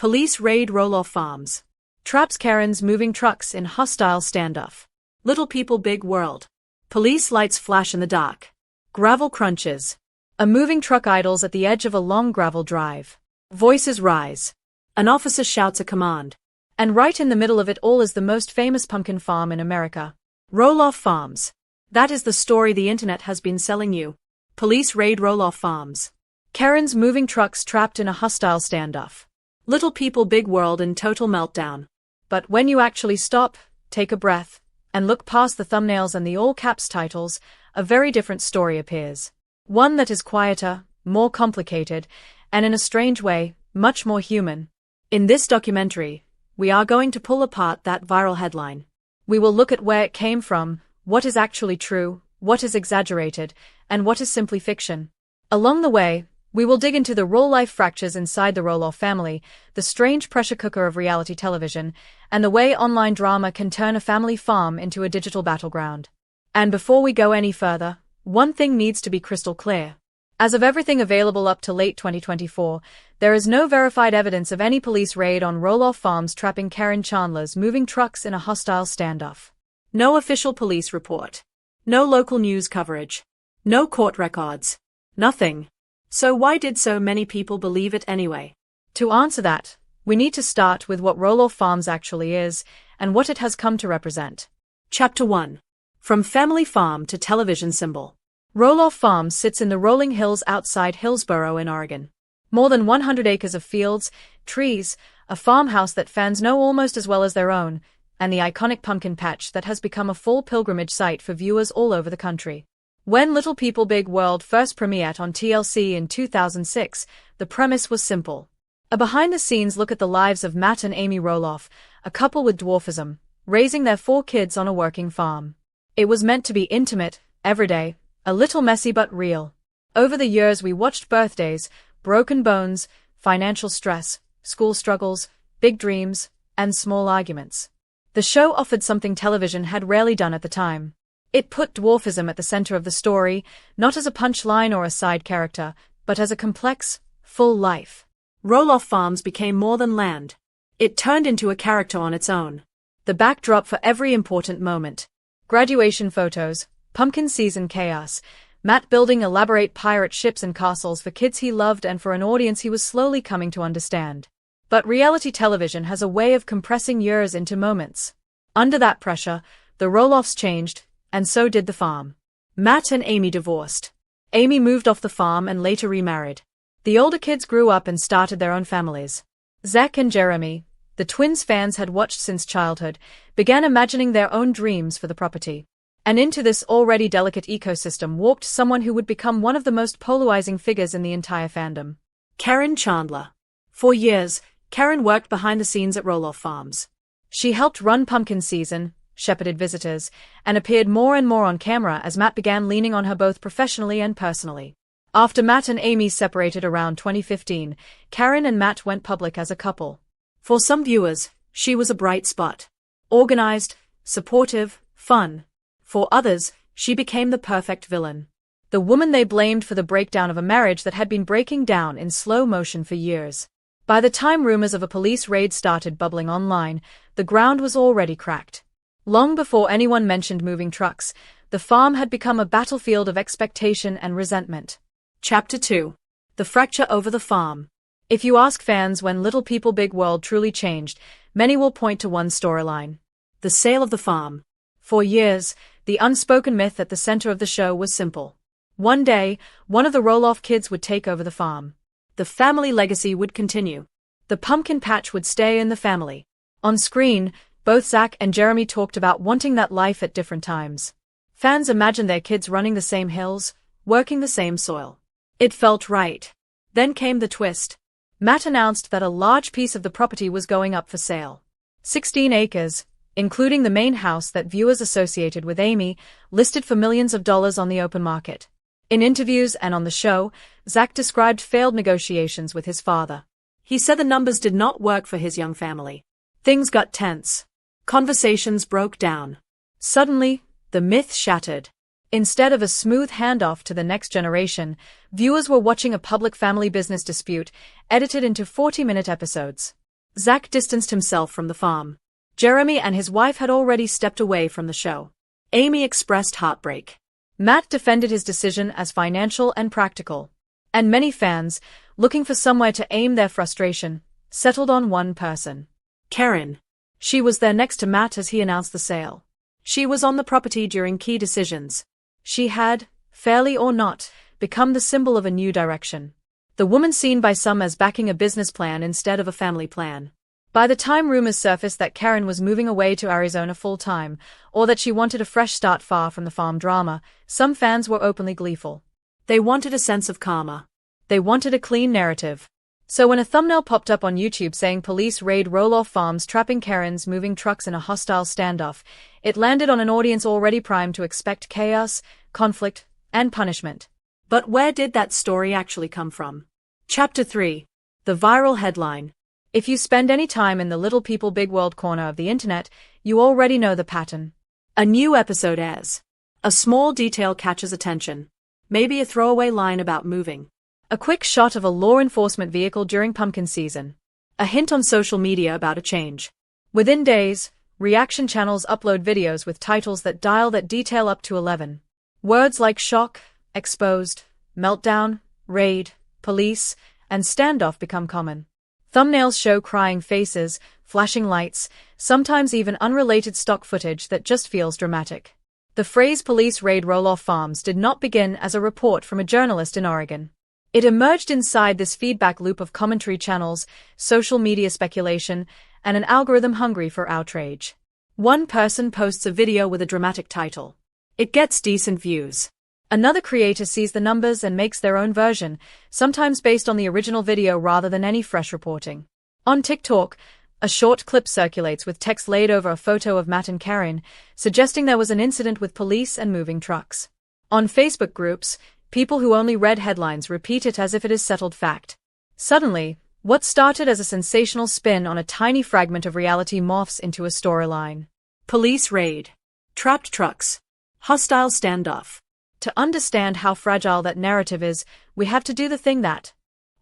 Police raid Roloff farms. Traps Caryn's moving trucks in hostile standoff. Little people big world. Police lights flash in the dark. Gravel crunches. A moving truck idles at the edge of a long gravel drive. Voices rise. An officer shouts a command. And right in the middle of it all is the most famous pumpkin farm in America. Roloff Farms. That is the story the internet has been selling you. Police raid Roloff Farms. Caryn's moving trucks trapped in a hostile standoff. Little people big world in total meltdown. But when you actually stop, take a breath, and look past the thumbnails and the all-caps titles, a very different story appears. One that is quieter, more complicated, and in a strange way, much more human. In this documentary, we are going to pull apart that viral headline. We will look at where it came from, what is actually true, what is exaggerated, and what is simply fiction. Along the way, we will dig into the real-life fractures inside the Roloff family, the strange pressure cooker of reality television, and the way online drama can turn a family farm into a digital battleground. And before we go any further, one thing needs to be crystal clear. As of everything available up to late 2024, there is no verified evidence of any police raid on Roloff Farms trapping Caryn Chandler's moving trucks in a hostile standoff. No official police report. No local news coverage. No court records. Nothing. So why did so many people believe it anyway? To answer that, we need to start with what Roloff Farms actually is, and what it has come to represent. Chapter 1. From family farm to television symbol. Roloff Farms sits in the rolling hills outside Hillsboro in Oregon. More than 100 acres of fields, trees, a farmhouse that fans know almost as well as their own, and the iconic pumpkin patch that has become a full pilgrimage site for viewers all over the country. When Little People Big World first premiered on TLC in 2006, the premise was simple. A behind-the-scenes look at the lives of Matt and Amy Roloff, a couple with dwarfism, raising their 4 kids on a working farm. It was meant to be intimate, everyday, a little messy but real. Over the years we watched birthdays, broken bones, financial stress, school struggles, big dreams, and small arguments. The show offered something television had rarely done at the time. It put dwarfism at the center of the story, not as a punchline or a side character, but as a complex, full life. Roloff Farms became more than land. It turned into a character on its own. The backdrop for every important moment. Graduation photos, pumpkin season chaos, Matt building elaborate pirate ships and castles for kids he loved and for an audience he was slowly coming to understand. But reality television has a way of compressing years into moments. Under that pressure, the Roloffs changed, and so did the farm. Matt and Amy divorced. Amy moved off the farm and later remarried. The older kids grew up and started their own families. Zach and Jeremy, the twins fans had watched since childhood, began imagining their own dreams for the property. And into this already delicate ecosystem walked someone who would become one of the most polarizing figures in the entire fandom. Caryn Chandler. For years, Caryn worked behind the scenes at Roloff Farms. She helped run pumpkin season, shepherded visitors, and appeared more and more on camera as Matt began leaning on her both professionally and personally. After Matt and Amy separated around 2015, Caryn and Matt went public as a couple. For some viewers, she was a bright spot. Organized, supportive, fun. For others, she became the perfect villain. The woman they blamed for the breakdown of a marriage that had been breaking down in slow motion for years. By the time rumors of a police raid started bubbling online, the ground was already cracked. Long before anyone mentioned moving trucks, the farm had become a battlefield of expectation and resentment. Chapter 2. The fracture over the farm. If you ask fans when Little People Big World truly changed, many will point to one storyline. The sale of the farm. For years, the unspoken myth at the center of the show was simple. One day, one of the Roloff kids would take over the farm. The family legacy would continue. The pumpkin patch would stay in the family. On screen, both Zach and Jeremy talked about wanting that life at different times. Fans imagined their kids running the same hills, working the same soil. It felt right. Then came the twist. Matt announced that a large piece of the property was going up for sale. 16 acres, including the main house that viewers associated with Amy, listed for millions of dollars on the open market. In interviews and on the show, Zach described failed negotiations with his father. He said the numbers did not work for his young family. Things got tense. Conversations broke down. Suddenly, the myth shattered. Instead of a smooth handoff to the next generation, viewers were watching a public family business dispute edited into 40-minute episodes. Zach distanced himself from the farm. Jeremy and his wife had already stepped away from the show. Amy expressed heartbreak. Matt defended his decision as financial and practical. And many fans, looking for somewhere to aim their frustration, settled on one person. Caryn. She was there next to Matt as he announced the sale. She was on the property during key decisions. She had, fairly or not, become the symbol of a new direction. The woman seen by some as backing a business plan instead of a family plan. By the time rumors surfaced that Caryn was moving away to Arizona full-time, or that she wanted a fresh start far from the farm drama, some fans were openly gleeful. They wanted a sense of karma. They wanted a clean narrative. So when a thumbnail popped up on YouTube saying police raid Roloff farms trapping Caryn's moving trucks in a hostile standoff, it landed on an audience already primed to expect chaos, conflict, and punishment. But where did that story actually come from? Chapter 3. The viral headline. If you spend any time in the little people big world corner of the internet, you already know the pattern. A new episode airs. A small detail catches attention. Maybe a throwaway line about moving. A quick shot of a law enforcement vehicle during pumpkin season. A hint on social media about a change. Within days, reaction channels upload videos with titles that dial that detail up to 11. Words like shock, exposed, meltdown, raid, police, and standoff become common. Thumbnails show crying faces, flashing lights, sometimes even unrelated stock footage that just feels dramatic. The phrase police raid Roloff farms did not begin as a report from a journalist in Oregon. It emerged inside this feedback loop of commentary channels, social media speculation, and an algorithm hungry for outrage. One person posts a video with a dramatic title. It gets decent views. Another creator sees the numbers and makes their own version, sometimes based on the original video rather than any fresh reporting. On TikTok, a short clip circulates with text laid over a photo of Matt and Caryn, suggesting there was an incident with police and moving trucks. On Facebook groups, people who only read headlines repeat it as if it is settled fact. Suddenly, what started as a sensational spin on a tiny fragment of reality morphs into a storyline. Police raid. Trapped trucks. Hostile standoff. To understand how fragile that narrative is, we have to do the thing that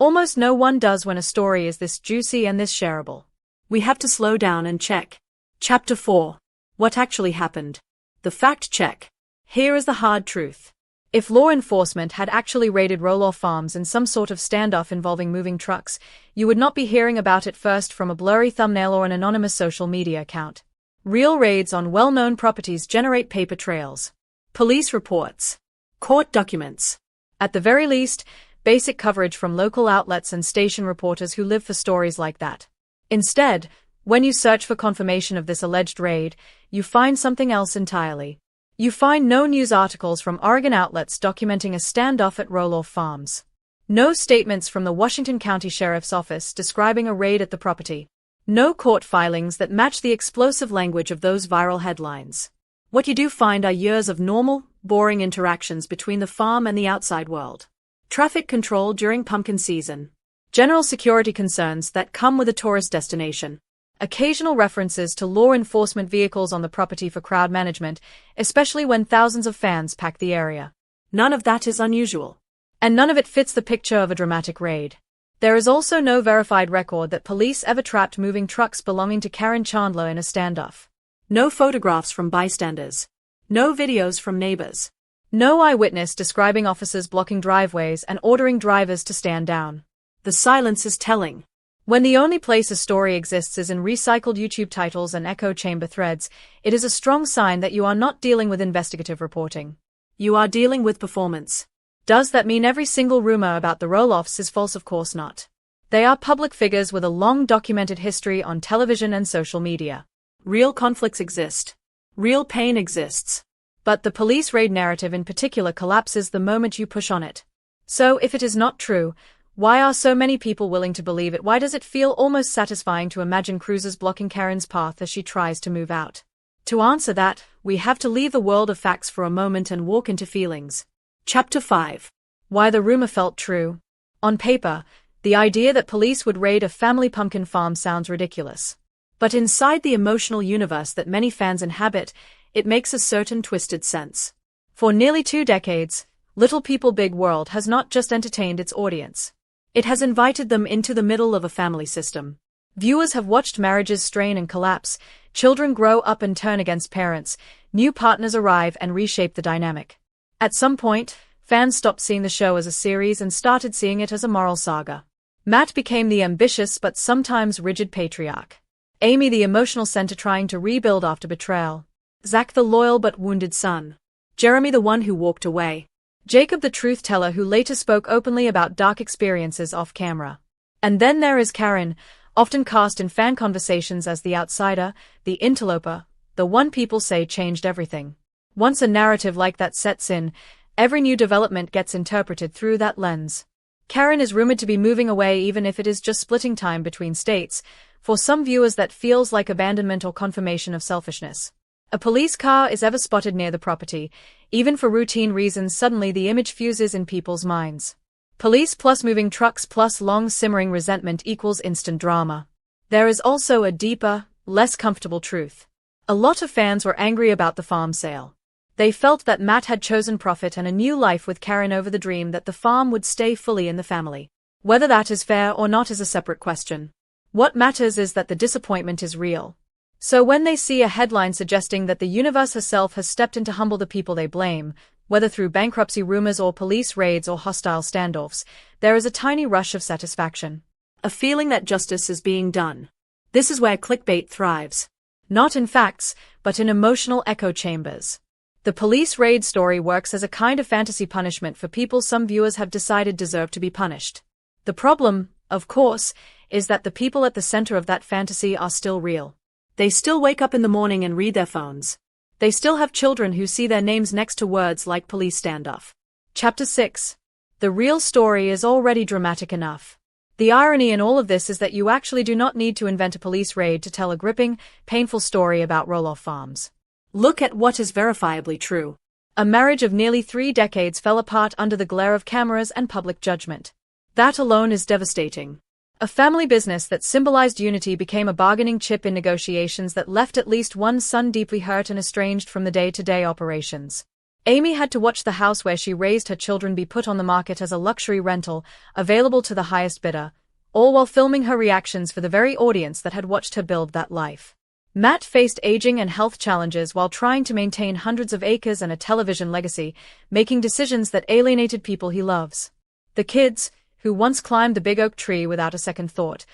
almost no one does when a story is this juicy and this shareable. We have to slow down and check. Chapter 4. What actually happened? The fact check. Here is the hard truth. If law enforcement had actually raided Roloff farms in some sort of standoff involving moving trucks, you would not be hearing about it first from a blurry thumbnail or an anonymous social media account. Real raids on well-known properties generate paper trails. Police reports. Court documents. At the very least, basic coverage from local outlets and station reporters who live for stories like that. Instead, when you search for confirmation of this alleged raid, you find something else entirely. You find no news articles from Oregon outlets documenting a standoff at Roloff farms. No statements from the Washington County Sheriff's Office describing a raid at the property. No court filings that match the explosive language of those viral headlines. What you do find are years of normal, boring interactions between the farm and the outside world. Traffic control during pumpkin season. General security concerns that come with a tourist destination. Occasional references to law enforcement vehicles on the property for crowd management, especially when thousands of fans pack the area. None of that is unusual. And none of it fits the picture of a dramatic raid. There is also no verified record that police ever trapped moving trucks belonging to Caryn Chandler in a standoff. No photographs from bystanders. No videos from neighbors. No eyewitness describing officers blocking driveways and ordering drivers to stand down. The silence is telling. When the only place a story exists is in recycled YouTube titles and echo chamber threads, it is a strong sign that you are not dealing with investigative reporting. You are dealing with performance. Does that mean every single rumor about the Roloffs is false? Of course not. They are public figures with a long documented history on television and social media. Real conflicts exist. Real pain exists. But the police raid narrative in particular collapses the moment you push on it. So if it is not true, why are so many people willing to believe it? Why does it feel almost satisfying to imagine cruisers blocking Caryn's path as she tries to move out? To answer that, we have to leave the world of facts for a moment and walk into feelings. Chapter 5. Why the rumor felt true. On paper, the idea that police would raid a family pumpkin farm sounds ridiculous. But inside the emotional universe that many fans inhabit, it makes a certain twisted sense. For nearly 2 decades, Little People Big World has not just entertained its audience. It has invited them into the middle of a family system. Viewers have watched marriages strain and collapse, children grow up and turn against parents, new partners arrive and reshape the dynamic. At some point, fans stopped seeing the show as a series and started seeing it as a moral saga. Matt became the ambitious but sometimes rigid patriarch. Amy the emotional center trying to rebuild after betrayal. Zach the loyal but wounded son. Jeremy the one who walked away. Jacob the truth teller who later spoke openly about dark experiences off camera. And then there is Caryn, often cast in fan conversations as the outsider, the interloper, the one people say changed everything. Once a narrative like that sets in, every new development gets interpreted through that lens. Caryn is rumored to be moving away even if it is just splitting time between states. For some viewers that feels like abandonment or confirmation of selfishness. A police car is ever spotted near the property, even for routine reasons suddenly the image fuses in people's minds. Police plus moving trucks plus long simmering resentment equals instant drama. There is also a deeper, less comfortable truth. A lot of fans were angry about the farm sale. They felt that Matt had chosen profit and a new life with Caryn over the dream that the farm would stay fully in the family. Whether that is fair or not is a separate question. What matters is that the disappointment is real. So when they see a headline suggesting that the universe herself has stepped in to humble the people they blame, whether through bankruptcy rumors or police raids or hostile standoffs, there is a tiny rush of satisfaction. A feeling that justice is being done. This is where clickbait thrives. Not in facts, but in emotional echo chambers. The police raid story works as a kind of fantasy punishment for people some viewers have decided deserve to be punished. The problem, of course, is that the people at the center of that fantasy are still real. They still wake up in the morning and read their phones. They still have children who see their names next to words like police standoff. Chapter 6. The real story is already dramatic enough. The irony in all of this is that you actually do not need to invent a police raid to tell a gripping, painful story about Roloff farms. Look at what is verifiably true. A marriage of nearly 3 decades fell apart under the glare of cameras and public judgment. That alone is devastating. A family business that symbolized unity became a bargaining chip in negotiations that left at least one son deeply hurt and estranged from the day-to-day operations. Amy had to watch the house where she raised her children be put on the market as a luxury rental, available to the highest bidder, all while filming her reactions for the very audience that had watched her build that life. Matt faced aging and health challenges while trying to maintain hundreds of acres and a television legacy, making decisions that alienated people he loves. The kids, who once climbed the big oak tree without a second thought,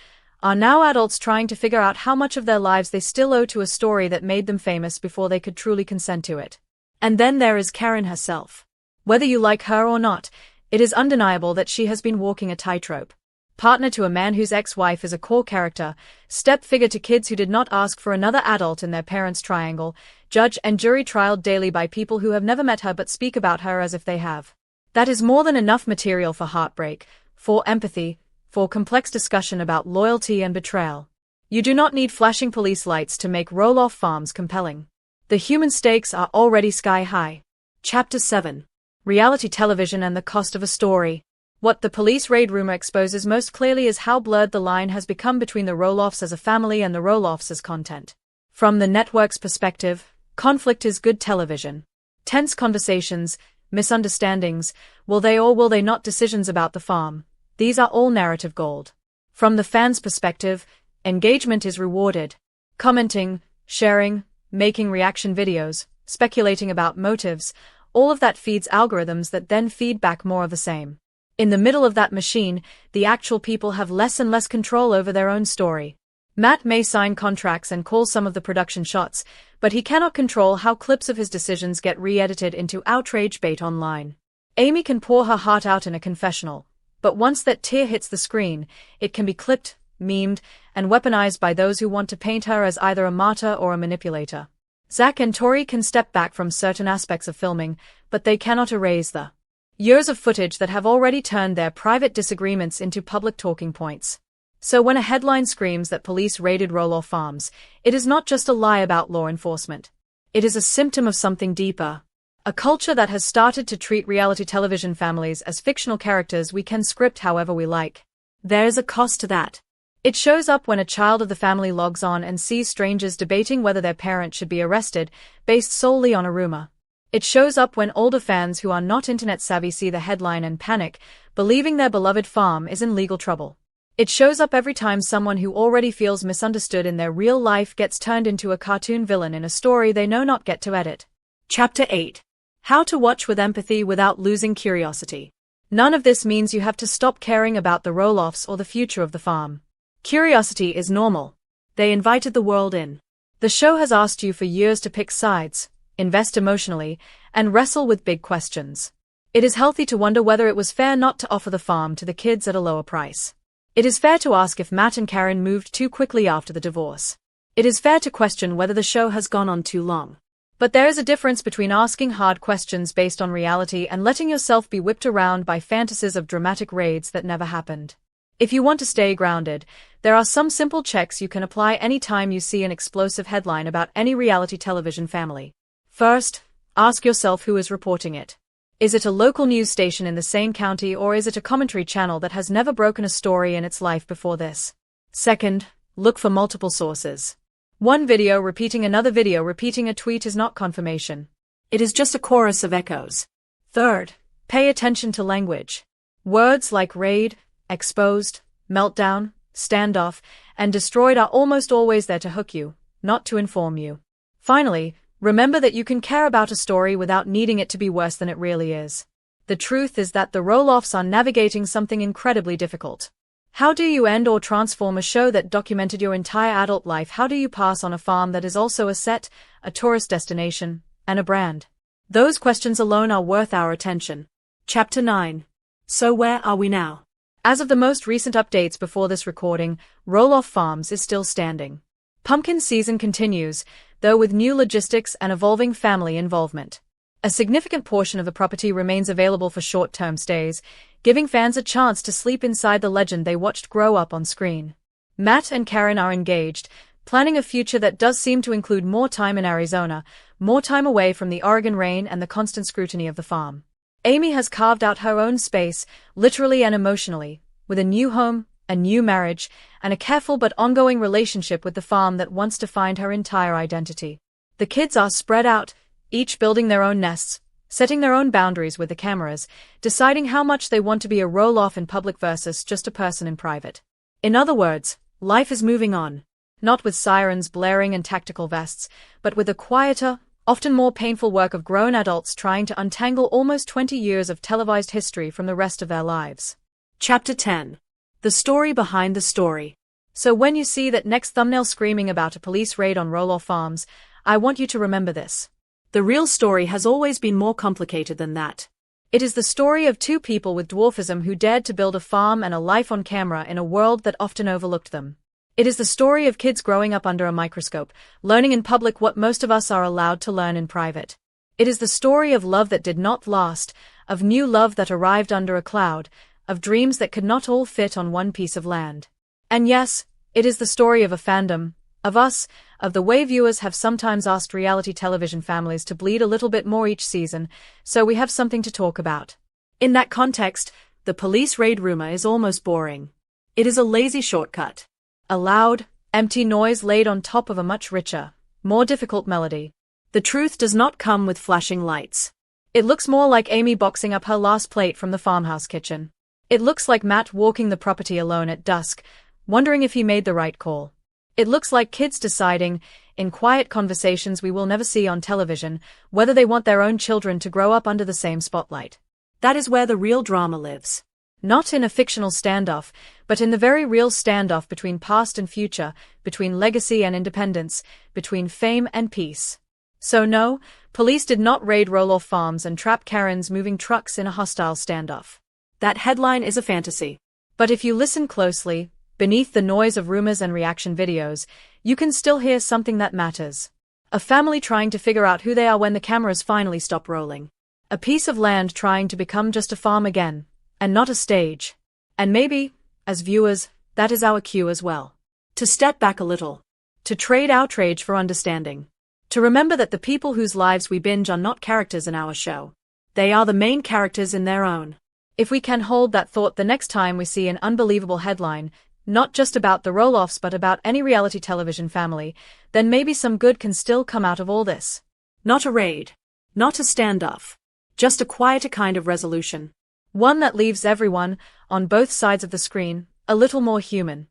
are now adults trying to figure out how much of their lives they still owe to a story that made them famous before they could truly consent to it. And then there is Caryn herself. Whether you like her or not, it is undeniable that she has been walking a tightrope. Partner to a man whose ex-wife is a core character, step-figure to kids who did not ask for another adult in their parents' triangle, judge and jury trialed daily by people who have never met her but speak about her as if they have. That is more than enough material for heartbreak, for empathy, for complex discussion about loyalty and betrayal. You do not need flashing police lights to make Roloff farms compelling. The human stakes are already sky-high. Chapter 7. Reality television and the cost of a story. What the police raid rumor exposes most clearly is how blurred the line has become between the Roloffs as a family and the Roloffs as content. From the network's perspective, conflict is good television. Tense conversations, misunderstandings, will they or will they not decisions about the farm. These are all narrative gold. From the fan's perspective, engagement is rewarded. Commenting, sharing, making reaction videos, speculating about motives, all of that feeds algorithms that then feed back more of the same. In the middle of that machine, the actual people have less and less control over their own story. Matt may sign contracts and call some of the production shots, but he cannot control how clips of his decisions get re-edited into outrage bait online. Amy can pour her heart out in a confessional, but once that tear hits the screen, it can be clipped, memed, and weaponized by those who want to paint her as either a martyr or a manipulator. Zach and Tori can step back from certain aspects of filming, but they cannot erase the years of footage that have already turned their private disagreements into public talking points. So when a headline screams that police raided Roloff farms, it is not just a lie about law enforcement. It is a symptom of something deeper. A culture that has started to treat reality television families as fictional characters we can script however we like. There is a cost to that. It shows up when a child of the family logs on and sees strangers debating whether their parent should be arrested, based solely on a rumor. It shows up when older fans who are not internet savvy see the headline and panic, believing their beloved farm is in legal trouble. It shows up every time someone who already feels misunderstood in their real life gets turned into a cartoon villain in a story they know not get to edit. Chapter 8. How to watch with empathy without losing curiosity. None of this means you have to stop caring about the Roloffs or the future of the farm. Curiosity is normal. They invited the world in. The show has asked you for years to pick sides, invest emotionally, and wrestle with big questions. It is healthy to wonder whether it was fair not to offer the farm to the kids at a lower price. It is fair to ask if Matt and Caryn moved too quickly after the divorce. It is fair to question whether the show has gone on too long. But there is a difference between asking hard questions based on reality and letting yourself be whipped around by fantasies of dramatic raids that never happened. If you want to stay grounded, there are some simple checks you can apply anytime you see an explosive headline about any reality television family. First, ask yourself who is reporting it. Is it a local news station in the same county, or is it a commentary channel that has never broken a story in its life before this? Second, look for multiple sources. One video repeating another video repeating a tweet is not confirmation. It is just a chorus of echoes. Third, pay attention to language. Words like raid, exposed, meltdown, standoff, and destroyed are almost always there to hook you, not to inform you. Finally, remember that you can care about a story without needing it to be worse than it really is. The truth is that the Roloffs are navigating something incredibly difficult. How do you end or transform a show that documented your entire adult life? How do you pass on a farm that is also a set, a tourist destination, and a brand? Those questions alone are worth our attention. Chapter 9. So where are we now? As of the most recent updates before this recording, Roloff Farms is still standing. Pumpkin season continues, though with new logistics and evolving family involvement. A significant portion of the property remains available for short-term stays, giving fans a chance to sleep inside the legend they watched grow up on screen. Matt and Caryn are engaged, planning a future that does seem to include more time in Arizona, more time away from the Oregon rain and the constant scrutiny of the farm. Amy has carved out her own space, literally and emotionally, with a new home, a new marriage, and a careful but ongoing relationship with the farm that once defined her entire identity. The kids are spread out, each building their own nests, setting their own boundaries with the cameras, deciding how much they want to be a roll-off in public versus just a person in private. In other words, life is moving on, not with sirens blaring and tactical vests, but with a quieter, often more painful work of grown adults trying to untangle almost 20 years of televised history from the rest of their lives. Chapter 10. The story behind the story. So when you see that next thumbnail screaming about a police raid on Roloff Farms, I want you to remember this. The real story has always been more complicated than that. It is the story of two people with dwarfism who dared to build a farm and a life on camera in a world that often overlooked them. It is the story of kids growing up under a microscope, learning in public what most of us are allowed to learn in private. It is the story of love that did not last, of new love that arrived under a cloud, of dreams that could not all fit on one piece of land. And yes, it is the story of a fandom, of us, of the way viewers have sometimes asked reality television families to bleed a little bit more each season, so we have something to talk about. In that context, the police raid rumor is almost boring. It is a lazy shortcut. A loud, empty noise laid on top of a much richer, more difficult melody. The truth does not come with flashing lights. It looks more like Amy boxing up her last plate from the farmhouse kitchen. It looks like Matt walking the property alone at dusk, wondering if he made the right call. It looks like kids deciding, in quiet conversations we will never see on television, whether they want their own children to grow up under the same spotlight. That is where the real drama lives. Not in a fictional standoff, but in the very real standoff between past and future, between legacy and independence, between fame and peace. So no, police did not raid Roloff Farms and trap Caryn's moving trucks in a hostile standoff. That headline is a fantasy. But if you listen closely, beneath the noise of rumors and reaction videos, you can still hear something that matters. A family trying to figure out who they are when the cameras finally stop rolling. A piece of land trying to become just a farm again, and not a stage. And maybe, as viewers, that is our cue as well. To step back a little. To trade outrage for understanding. To remember that the people whose lives we binge are not characters in our show. They are the main characters in their own. If we can hold that thought the next time we see an unbelievable headline, not just about the Roloffs but about any reality television family, then maybe some good can still come out of all this. Not a raid. Not a standoff. Just a quieter kind of resolution. One that leaves everyone, on both sides of the screen, A little more human.